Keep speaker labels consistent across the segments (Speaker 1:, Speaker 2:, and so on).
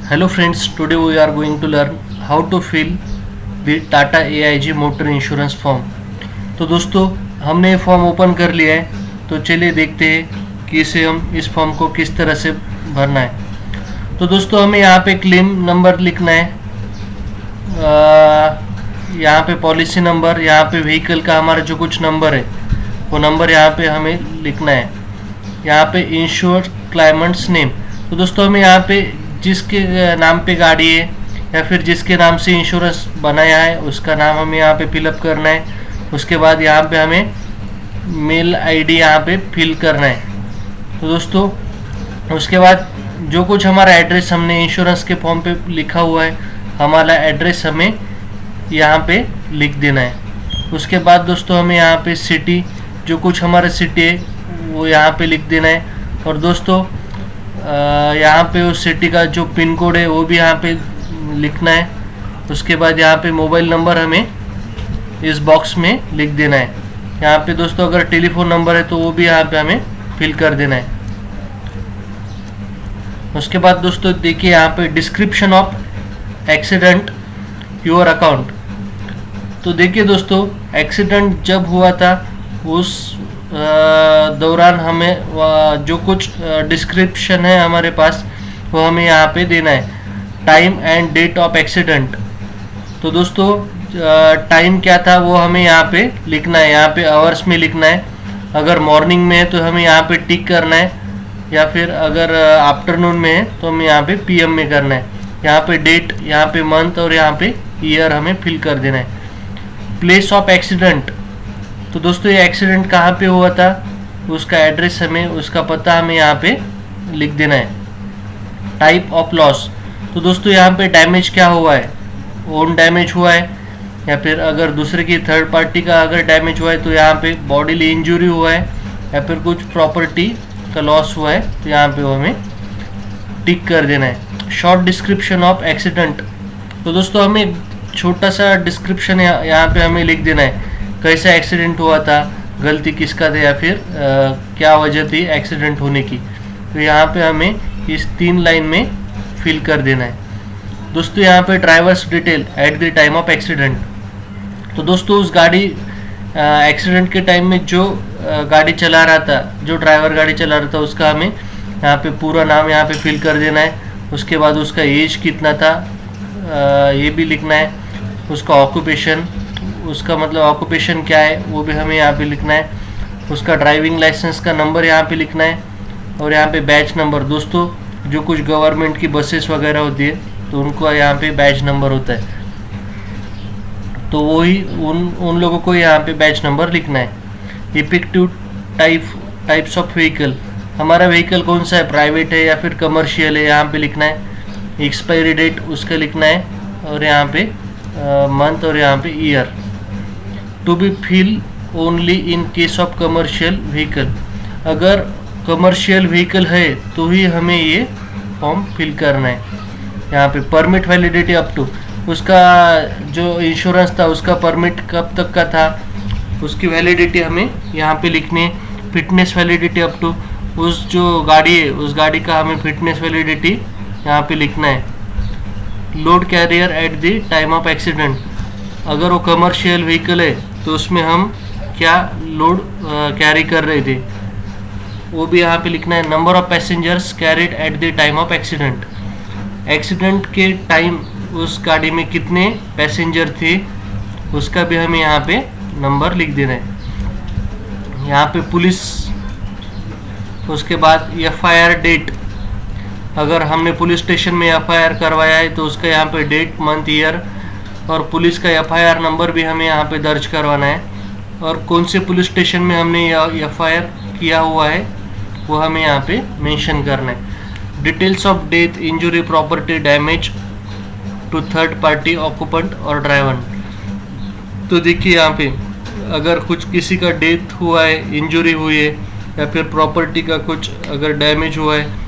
Speaker 1: Hello friends, today we are going to learn how to fill the Tata AIG motor insurance form. तो दोस्तों, हमने ये form open कर लिया है, तो चलिए देखते हैं कि इसे हम इस फॉर्म को किस तरह से भरना है। तो दोस्तों, हमें यहाँ पे क्लेम नंबर लिखना है, यहाँ पे पॉलिसी नंबर, यहाँ पे व्हीकल का हमारा जो कुछ नंबर है वो नंबर यहाँ पे हमें लिखना है। यहाँ पे इंश्योर क्लाइमेंट्स नेम, तो दोस्तों हमें यहाँ पे जिसके नाम पे गाड़ी है या फिर जिसके नाम से इंश्योरेंस बनाया है उसका नाम हमें यहाँ पे फिलअप करना है। उसके बाद यहाँ पे हमें मेल आईडी यहाँ पे फिल करना है। तो दोस्तों, उसके बाद जो कुछ हमारा एड्रेस हमने इंश्योरेंस के फॉर्म पे लिखा हुआ है, हमारा एड्रेस हमें यहाँ पे लिख देना है। उसके बाद दोस्तों, हमें यहाँ पे सिटी, जो कुछ हमारा सिटी है वो यहाँ पे लिख देना है। और दोस्तों, यहाँ पे उस सिटी का जो पिन कोड है वो भी यहाँ पे लिखना है। उसके बाद यहाँ पे मोबाइल नंबर हमें इस बॉक्स में लिख देना है। यहाँ पे दोस्तों अगर टेलीफोन नंबर है तो वो भी यहाँ पे हमें फिल कर देना है। उसके बाद दोस्तों देखिए, यहाँ पे description of accident your account. तो देखिए दोस्तों, एक्सीडेंट जब हुआ था उस दौरान हमें जो कुछ डिस्क्रिप्शन है हमारे पास वो हमें यहाँ पे देना है। Time and date of accident, तो दोस्तों टाइम क्या था वो हमें यहाँ पे लिखना है, यहाँ पे आवर्स में लिखना है। अगर मॉर्निंग में है तो हमें यहाँ पे टिक करना है, या फिर अगर आफ्टरनून में है तो हमें यहाँ पे पीएम में करना है। यहाँ पे डेट, यहाँ पे मंथ और यहाँ पे ईयर हमें फिल कर देना है। प्लेस ऑफ एक्सीडेंट, तो दोस्तों ये एक्सीडेंट कहाँ पे हुआ था उसका एड्रेस हमें, उसका पता हमें यहाँ पे लिख देना है। टाइप ऑफ लॉस, तो दोस्तों यहाँ पे डैमेज क्या हुआ है, ओन डैमेज हुआ है या फिर अगर दूसरे की थर्ड पार्टी का अगर डैमेज हुआ है तो यहाँ पे बॉडीली इंजरी हुआ है या फिर कुछ प्रॉपर्टी का लॉस हुआ है, तो यहाँ पे वो हमें टिक कर देना है। शॉर्ट डिस्क्रिप्शन ऑफ एक्सीडेंट, तो दोस्तों हमें छोटा सा डिस्क्रिप्शन यहाँ पे हमें लिख देना है, कैसा एक्सीडेंट हुआ था, गलती किसका था या फिर क्या वजह थी एक्सीडेंट होने की। तो यहाँ पे हमें इस 3 लाइन में फिल कर देना है। दोस्तों यहाँ पे drivers detail eight the time of accident, तो दोस्तों उस गाड़ी एक्सीडेंट के टाइम में जो गाड़ी चला रहा था, जो ड्राइवर गाड़ी चला रहा था उसका हमें यहाँ पे पूरा नाम यहाँ पे फिल कर देना है। उसके बाद उसका एज कितना था ये भी लिखना है। उसका ऑक्यूपेशन, उसका मतलब ऑक्यूपेशन क्या है वो भी हमें यहाँ पे लिखना है। उसका ड्राइविंग लाइसेंस का नंबर यहाँ पे लिखना है। और यहाँ पे बैच नंबर, दोस्तों जो कुछ गवर्नमेंट की बसेस वगैरह होती है तो उनको यहाँ पे बैच नंबर होता है, तो वही उन लोगों को यहाँ पे बैच नंबर लिखना है। इफेक्टिव टाइप्स ऑफ व्हीकल, हमारा व्हीकल कौन सा है, प्राइवेट है या फिर कमर्शियल है, यहाँ पे लिखना है। एक्सपायरी डेट उसका लिखना है और यहाँ पे मंथ और यहाँ पे year. To be fill only in case of commercial vehicle, अगर कमर्शियल व्हीकल है तो ही हमें ये फॉर्म फिल करना है। यहाँ पे परमिट वैलिडिटी अप टू, उसका जो इंश्योरेंस था उसका परमिट कब तक का था उसकी वैलिडिटी हमें यहाँ पे लिखनी है। फिटनेस वैलिडिटी अप टू, उस जो गाड़ी है उस गाड़ी का हमें फिटनेस वैलिडिटी यहाँ पे लिखना है। Load carrier at the time of accident, अगर वो कमर्शियल व्हीकल है तो उसमें हम क्या लोड कैरी कर रहे थे वो भी यहाँ पे लिखना है। Number of passengers carried eight the time of accident, accident के टाइम उस गाड़ी में कितने पैसेंजर थे उसका भी हमें यहाँ पे नंबर लिख देना है। यहाँ पे पुलिस, उसके बाद एफआईआर डेट, अगर हमने पुलिस स्टेशन में एफआईआर करवाया है तो उसका यहाँ पे डेट, मंथ, ईयर और पुलिस का एफआईआर नंबर भी हमें यहाँ पे दर्ज करवाना है। और कौन से पुलिस स्टेशन में हमने एफआईआर किया हुआ है वो हमें यहाँ पे मेंशन करना है। Details of death, injury, property damage to third party occupant और ड्राइवर, तो देखिए यहाँ पे अगर कुछ किसी का डेथ हुआ है, इंजरी हुई है या फिर प्रॉपर्टी का कुछ अगर डैमेज हुआ है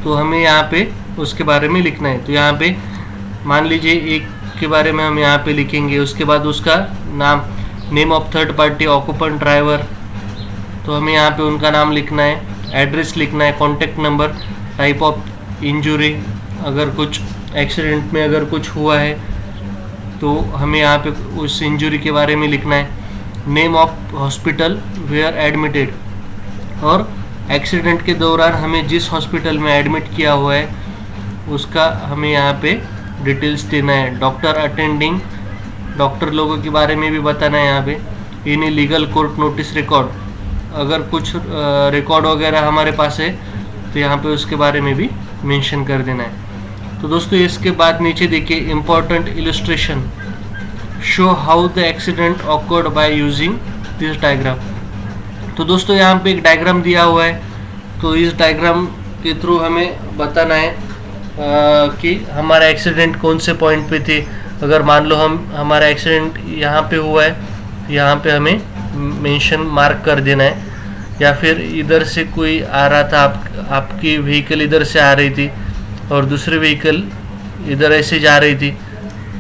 Speaker 1: तो हमें यहाँ पे उसके बारे में लिखना है। तो यहाँ पे मान लीजिए एक के बारे में हम यहाँ पे लिखेंगे, उसके बाद उसका नाम, name of third party occupant driver, तो हमें यहाँ पे उनका नाम लिखना है। एड्रेस लिखना है, contact number, type of injury अगर कुछ एक्सीडेंट में अगर कुछ हुआ है तो हमें यहाँ पे उस इंजरी के बारे में लिखना है, name of hospital where admitted, और एक्सीडेंट के दौरान हमें जिस हॉस्पिटल में एडमिट किया हुआ है उसका हमें यहाँ पे डिटेल्स देना है। डॉक्टर अटेंडिंग, डॉक्टर लोगों के बारे में भी बताना है यहाँ पे। In legal court notice record, अगर कुछ रिकॉर्ड वगैरह हमारे पास है तो यहाँ पे उसके बारे में भी मेंशन कर देना है। तो दोस्तों इसके बाद नीचे देखिए important illustration, show how the accident awkward by using this diagram. तो दोस्तों यहाँ पे एक डायग्राम दिया हुआ है, तो इस डायग्राम के थ्रू हमें बताना है कि हमारा एक्सीडेंट कौन से पॉइंट पे थे। अगर मान लो हमारा एक्सीडेंट यहाँ पे हुआ है, यहाँ पे हमें मेंशन मार्क कर देना है, या फिर इधर से कोई आ रहा था, आपकी व्हीकल इधर से आ रही थी और दूसरी व्हीकल इधर ऐसे जा रही थी,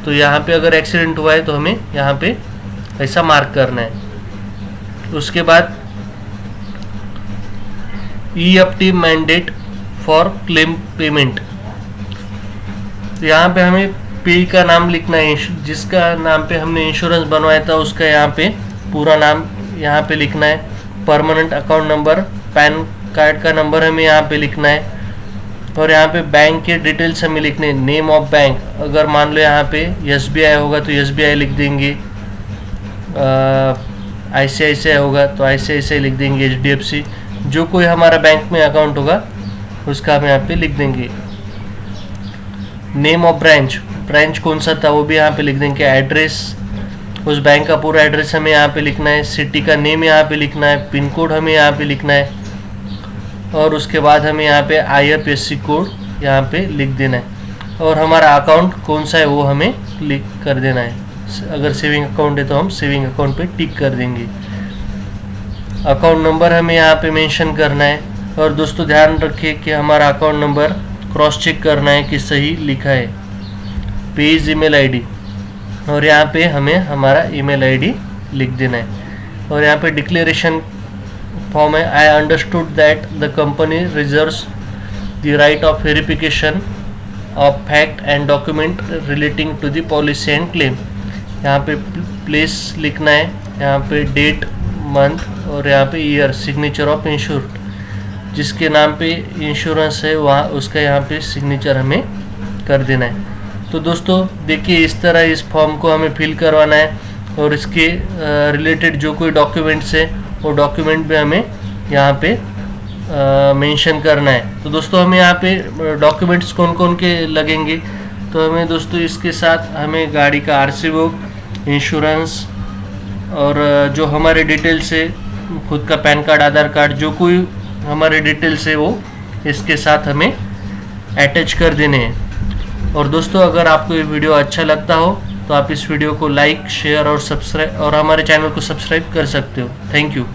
Speaker 1: तो यहाँ पे अगर एक्सीडेंट हुआ है तो हमें यहाँ पे ऐसा मार्क करना है। उसके बाद EFT mandate for claim payment, तो यहाँ पे हमें पे का नाम लिखना है, जिसका नाम पे हमने इंश्योरेंस बनवाया था उसका यहाँ पे पूरा नाम यहाँ पे लिखना है। Permanent account number, pan card का नंबर हमें यहाँ पे लिखना है, और यहाँ पे बैंक के डिटेल्स हमें लिखने हैं। नेम ऑफ बैंक, अगर मान लो यहाँ पे SBI होगा तो SBI लिख देंगे, ICICI होगा तो ICICI लिख देंगे, HDFC, जो कोई हमारा बैंक में अकाउंट होगा उसका हम यहाँ पे लिख देंगे। नेम ऑफ ब्रांच, ब्रांच कौन सा था वो भी यहाँ पे लिख देंगे। एड्रेस, उस बैंक का पूरा एड्रेस हमें यहाँ पे लिखना है। सिटी का नेम यहाँ पे लिखना है, पिन कोड हमें यहाँ पे लिखना है, और उसके बाद हमें यहाँ पे IFSC कोड यहाँ पे लिख देना है, और हमारा अकाउंट कौन सा है वो हमें क्लिक कर देना है। अगर सेविंग अकाउंट है तो हम सेविंग अकाउंट पे टिक कर देंगे। अकाउंट नंबर हमें यहाँ पे मेंशन करना है, और दोस्तों ध्यान रखिए कि हमारा अकाउंट नंबर क्रॉस चेक करना है कि सही लिखा है। पेज ईमेल आईडी, और यहाँ पे हमें हमारा ईमेल आईडी लिख देना है। और यहाँ पे डिक्लेरेशन फॉर्म है, I understood that the company reserves the right of verification of fact and document relating to the policy and claim. यहाँ पे प्लेस लिखना है, यहाँ पे डेट, मंथ, और यहाँ पे ईयर, सिग्नेचर ऑफ इंश्योर्ड, जिसके नाम पे इंश्योरेंस है वहाँ उसका यहाँ पे सिग्नेचर हमें कर देना है। तो दोस्तों देखिए इस तरह इस फॉर्म को हमें फिल करवाना है, और इसके रिलेटेड जो कोई डॉक्यूमेंट्स है वो डॉक्यूमेंट भी हमें यहाँ पे मेंशन करना है। तो दोस्तों हमें यहाँ पे डॉक्यूमेंट्स कौन कौन के लगेंगे, तो हमें दोस्तों इसके साथ हमें गाड़ी का RC बुक, इंश्योरेंस, और जो हमारे डिटेल्स है खुद का पैन कार्ड, आधार कार्ड, जो कोई हमारे डिटेल्स है वो इसके साथ हमें अटैच कर देने हैं। और दोस्तों अगर आपको ये वीडियो अच्छा लगता हो तो आप इस वीडियो को लाइक, शेयर और सब्सक्राइब, और हमारे चैनल को सब्सक्राइब कर सकते हो। Thank you.